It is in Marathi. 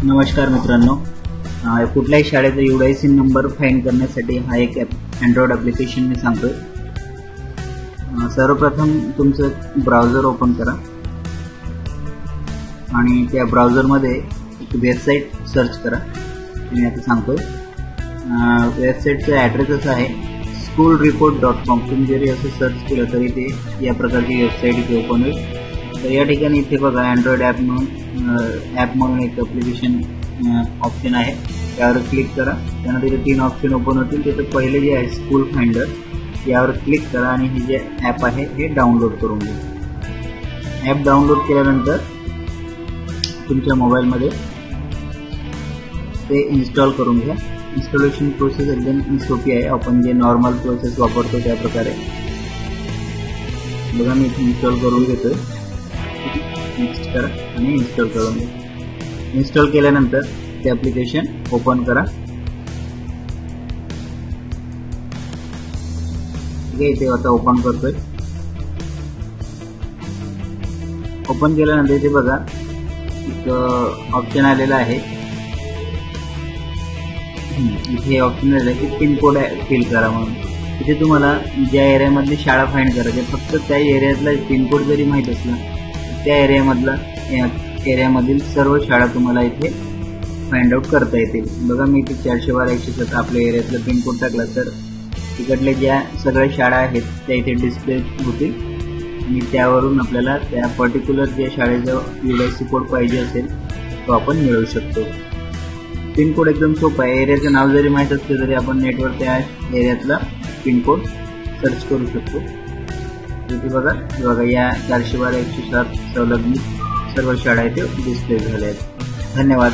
नमस्कार मित्रांनो, कुठल्याही शाळेचा UIC नंबर फाइंड करण्यासाठी हा एक अँड्रॉइड ॲप्लिकेशन मी सांगतोय। सर्वप्रथम तुमचं ब्राउझर ओपन करा आणि त्या ब्राउझरमध्ये एक वेबसाईट सर्च करा। मी आता सांगतोय वेबसाईटचा ॲड्रेस असा आहे schoolreport.com। तुम्ही जरी असं सर्च केलं तरी ते या प्रकारची वेबसाईट इथे ओपन होईल। तर या ठिकाणी इथे बघा अँड्रॉइड ॲप म्हणून एक ॲप्लिकेशन ऑप्शन आहे, त्यावर क्लिक करा। त्यानंतर इथे 3 ऑप्शन ओपन होतील। तिथे पहिले जे आहे स्कूल फाइंडर, यावर क्लिक करा आणि हे जे ॲप आहे हे डाउनलोड करून घ्या। ॲप डाउनलोड केल्यानंतर तुमच्या मोबाईलमध्ये ते इन्स्टॉल करून घ्या। इन्स्टॉलेशन प्रोसेस एकदम सोपी आहे, आपण जे नॉर्मल प्रोसेस वापरतो त्या प्रकारे। बघा मी इन्स्टॉल करून घेतोय, नेक्स्ट करा आणि इन्स्टॉल करून घ्या। इन्स्टॉल केल्यानंतर ते ॲप्लिकेशन ओपन करा। ठीक आहे, इथे आता ओपन करतोय। ओपन केल्यानंतर इथे बघा एक ऑप्शन आलेला आहे, इथे ऑप्शन आलेला आहे की पिन कोड फिल करा म्हणून। इथे तुम्हाला ज्या एरियामधली शाळा फाइंड करायची, फक्त त्या एरियातला पिन कोड जरी माहीत असला त्या एरियामधील सर्व शाळा तुम्हाला इथे फाइंड आउट करता येतील। बघा मी इथे 412-107 आपल्या एरियातला पिन कोड टाकला तर तिकडल्या ज्या सगळ्या शाळा आहेत त्या इथे डिस्प्ले होतील आणि त्यावरून आपल्याला त्या पर्टिक्युलर ज्या शाळेचा UIC कोड पाहिजे असेल तो आपण मिळवू शकतो। पिन कोड एकदम सोपा आहे, एरियाचं नाव जरी माहीत असलं तरी आपण नेटवर त्या एरियातला पिन कोड सर्च करू शकतो। इथे बघा या 412-107 संलग्नित सर्व शाळा इथे डिस्प्ले झाल्या आहेत। धन्यवाद।